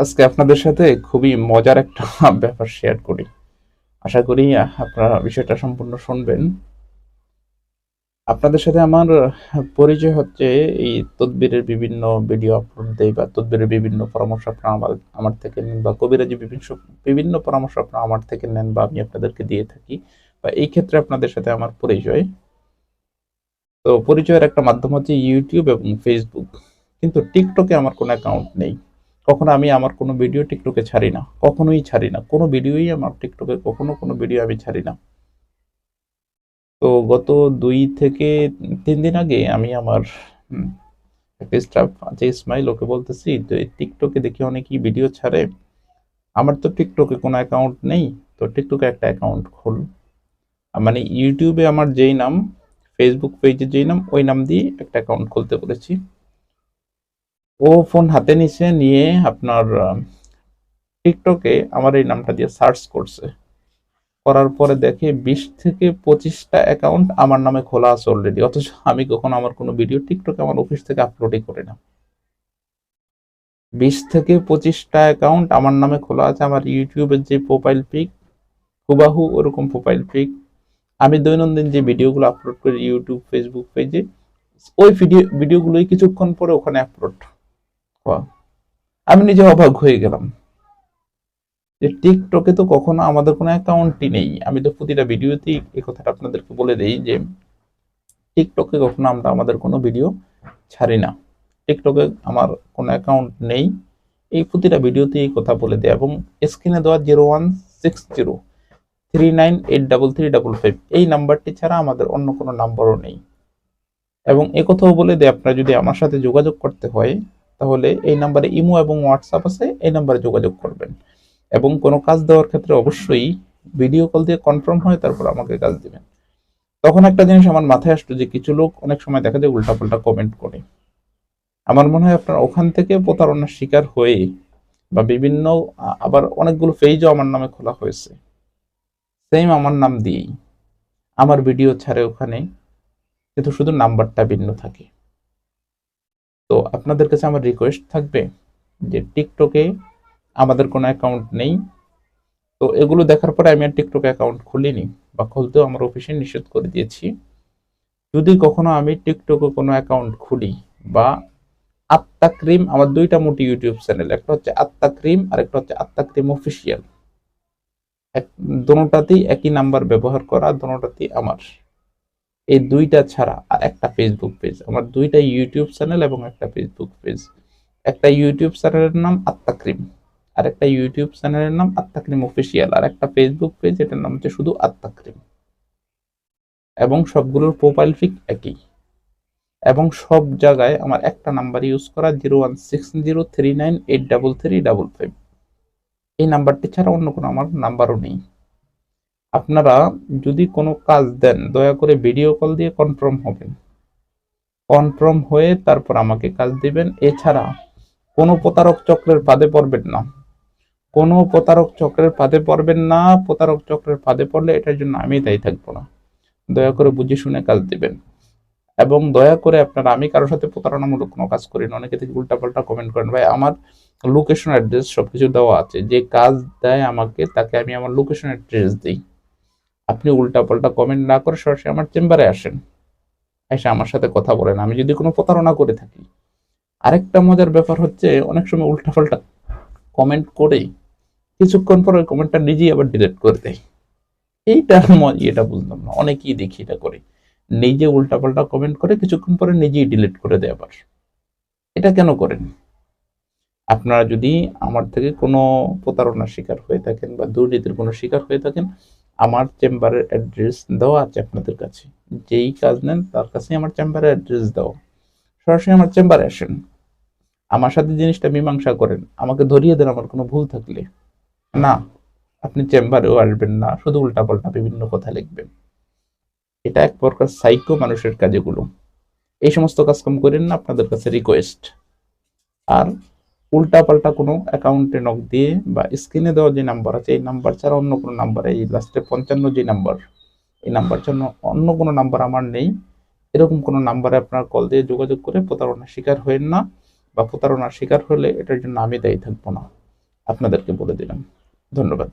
আজকে আপনাদের সাথে খুবই মজার একটা ব্যাপার শেয়ার করি। আশা করি আপনারা বিষয়টা সম্পূর্ণ শুনবেন। আপনাদের সাথে আমার পরিচয় হচ্ছে এই তদবিরের বিভিন্ন ভিডিও আপলোড দেই বা তদবিরের বিভিন্ন পরামর্শ আপনারা আমার থেকে নেন বা কবিরাজি বিভিন্ন পরামর্শ আপনারা আমার থেকে নেন বা আমি আপনাদেরকে দিয়ে থাকি বা এই ক্ষেত্রে আপনাদের সাথে আমার পরিচয়। তো পরিচয়ের একটা মাধ্যম হচ্ছে ইউটিউব এবং ফেসবুক। কিন্তু টিকটকে আমার কোনো অ্যাকাউন্ট নেই। কখনো আমি আমার কোনো ভিডিও টিকটকে ছাড়ি না। কখনোই ছাড়ি না। কোনো ভিডিওই আমার টিকটকে কখনো কোনো ভিডিও আমি ছাড়ি না। তো গত ২ থেকে ৩ দিন আগে আমি আমার হুম, একটা স্টাফ আছে ইসমাইল, ওকে বলতেছি তো এই টিকটকে দেখি অনেকেই ভিডিও ছাড়ে। আমার তো টিকটকে কোনো অ্যাকাউন্ট নেই। তো টিকটকে একটা অ্যাকাউন্ট খোল। মানে ইউটিউবে আমার যেই নাম, ফেসবুক পেজে যেই নাম, ওই নাম দিয়ে একটা অ্যাকাউন্ট খুলতে বলেছি। ও ফোন হাতে নিছে, নিয়ে আপনার টিকটকে আমার এই নামটা দিয়ে সার্চ করছে। করার পরে দেখে ২০ থেকে ২৫টা অ্যাকাউন্ট আমার নামে খোলা আছে অলরেডি। অথচ আমি কখনো আমার কোনো ভিডিও টিকটকে আমার অফিস থেকে আপলোডই করি না। ২০ থেকে ২৫টা অ্যাকাউন্ট আমার নামে খোলা আছে। আমার ইউটিউবের যে প্রোফাইল পিক হুবাহু ওরকম প্রোফাইল পিক। আমি দৈনন্দিন যে ভিডিওগুলো আপলোড করি ইউটিউব, ফেসবুক পেজে, ওই ভিডিওগুলোই কিছুক্ষণ পরে ওখানে আপলোড হওয়া। আমি নিজে অবাক হয়ে গেলাম যে টিকটকে তো কখনো আমাদের কোনো অ্যাকাউন্টই নেই। আমি তো প্রতিটা ভিডিওতেই এই কথাটা আপনাদেরকে বলে দেই যে টিকটকে কখনো আমরা আমাদের কোনো ভিডিও ছাড়ি না। টিকটকে আমার কোনো অ্যাকাউন্ট নেই। এই প্রতিটা ভিডিওতে এই কথা বলে দেয় এবং স্ক্রিনে দেওয়া 016039833355 এই নাম্বারটি ছাড়া আমাদের অন্য কোনো নাম্বারও নেই। এবং একথাও বলে দেয় আপনার যদি আমার সাথে যোগাযোগ করতে হয় তাহলে এই নাম্বারে ইমো এবং হোয়াটসঅ্যাপ আছে, এই নাম্বারে যোগাযোগ করবেন। এবং কোনো কাজ দেওয়ার ক্ষেত্রে অবশ্যই ভিডিও কল দিয়ে কনফার্ম হয় তারপর আমাকে কাজ দিবেন। তখন একটা জিনিস আমার মাথায় আসতো যে কিছু লোক অনেক সময় দেখা যায় উল্টাপাল্টা কমেন্ট করে। আমার মনে হয় আপনার ওখান থেকে প্রতারণার শিকার হয়ে বা বিভিন্ন আবার অনেকগুলো পেজও আমার নামে খোলা হয়েছে সেম আমার নাম দিয়েই আমার ভিডিও ছাড়ে ওখানে, কিন্তু শুধু নাম্বারটা ভিন্ন থাকে। তো আপনাদের কাছে আমার রিকোয়েস্ট থাকবে যে টিকটকে আমাদের কোনো অ্যাকাউন্ট নেই। তো এগুলো দেখার পরে আমি আর টিকটক অ্যাকাউন্ট খুলিনি বা খুলতেও আমার অফিসে নিষেধ করে দিয়েছি। যদি কখনো আমি টিকটকে কোনো অ্যাকাউন্ট খুলি বা আত্মা ক্রিম, আমার দুইটা মোটি ইউটিউব চ্যানেল, একটা হচ্ছে আত্মা ক্রিম আর একটা হচ্ছে আত্মা ক্রিম অফিসিয়াল। দোনোটাতেই একই নাম্বার ব্যবহার করা, দোনোটাতেই আমার। এই দুইটা ছাড়া আর একটা ফেসবুক পেজ, আমার দুইটা ইউটিউব চ্যানেল এবং একটা ফেসবুক পেজ। একটা ইউটিউব চ্যানেলের নাম আত্মা ক্রিম, আর একটা ইউটিউব চ্যানেলের নাম আত্মা ক্রিম অফিসিয়াল, আর একটা ফেসবুক পেজ এটার নাম হচ্ছে শুধু আত্মা ক্রিম। এবং সবগুলোর প্রোফাইল পিক একই। এবং সব জায়গায় আমার একটা নাম্বার ইউজ করা 016039833355। এই নাম্বারটি ছাড়া অন্য কোনো আমার নাম্বারও নেই। আপনারা যদি কোনো কাজ দেন দয়া করে ভিডিও কল দিয়ে কনফার্ম হবেন। কনফার্ম হয়ে তারপর আমাকে কাজ দিবেন। এছাড়া কোনো প্রতারক চক্রের ফাঁদে পড়বেন না। কোনো প্রতারক চক্রের ফাঁদে পড়বেন না। প্রতারক চক্রের ফাঁদে পড়লে এটার জন্য আমি দায়ী থাকবো না। দয়া করে বুঝে শুনে কাজ দিবেন। এবং দয়া করে আপনারা, আমি কারোর সাথে প্রতারণামূলক কোনো কাজ করি না। অনেকে থেকে উল্টাপাল্টা কমেন্ট করেন, ভাই আমার লোকেশন অ্যাড্রেস সবকিছু দেওয়া আছে, যে কাজ দেয় আমাকে তাকে আমি আমার লোকেশন অ্যাড্রেস দিই। আপনি উল্টাপাল্টা কমেন্ট না করে সরাসরি আমার চেম্বারে আসেন, এসে আমার সাথে কথা বলেন আমি যদি কোনো প্রতারণা করে থাকি। আরেকটা মজার ব্যাপার হচ্ছে অনেক সময় উল্টাপাল্টা কমেন্ট করে কিছুক্ষণ পর ওই কমেন্টটা নিজেই আবার ডিলিট করে দেয়। এইটা এটা বুঝলাম না, অনেকেই দেখি এটা করে, নিজে উল্টাপাল্টা কমেন্ট করে কিছুক্ষণ পরে নিজেই ডিলিট করে দেয় আবার। এটা কেন করেন? আপনারা যদি আমার থেকে কোনো প্রতারণার শিকার হয়ে থাকেন বা দুর্নীতির কোনো শিকার হয়ে থাকেন, আমার চেম্বারের অ্যাড্রেস দেওয়া আছে আপনাদের কাছে। যেই কাজ নেন তার কাছেই আমার চেম্বারের অ্যাড্রেস দেওয়া। সরাসরি আমার চেম্বারে আসেন, আমার সাথে জিনিসটা মীমাংসা করেন, আমাকে ধরিয়ে দেন আমার কোনো ভুল থাকলে। না, আপনি চেম্বারেও আসবেন না, শুধু উল্টাপাল্টা বিভিন্ন কথা লিখবেন। এটা এক প্রকার সাইকো মানুষের কাজ এগুলো। এই সমস্ত কাজকাম করেন না, আপনাদের কাছে রিকোয়েস্ট। আর উল্টাপাল্টা কোনো অ্যাকাউন্টে নক দিয়ে বা স্ক্রিনে দেওয়া যে নাম্বার আছে এই নাম্বার ছাড়া অন্য কোনো নাম্বার, এই লাস্টে 55 যে নাম্বার, এই নাম্বার জন্য অন্য কোনো নাম্বার আমার নেই। এরকম কোনো নাম্বারে আপনার কল দিয়ে যোগাযোগ করে প্রতারণার শিকার হবেন না, বা প্রতারণার শিকার হলে এটার জন্য আমি দায়ী থাকবো না। আপনাদেরকে বলে দিলাম। ধন্যবাদ।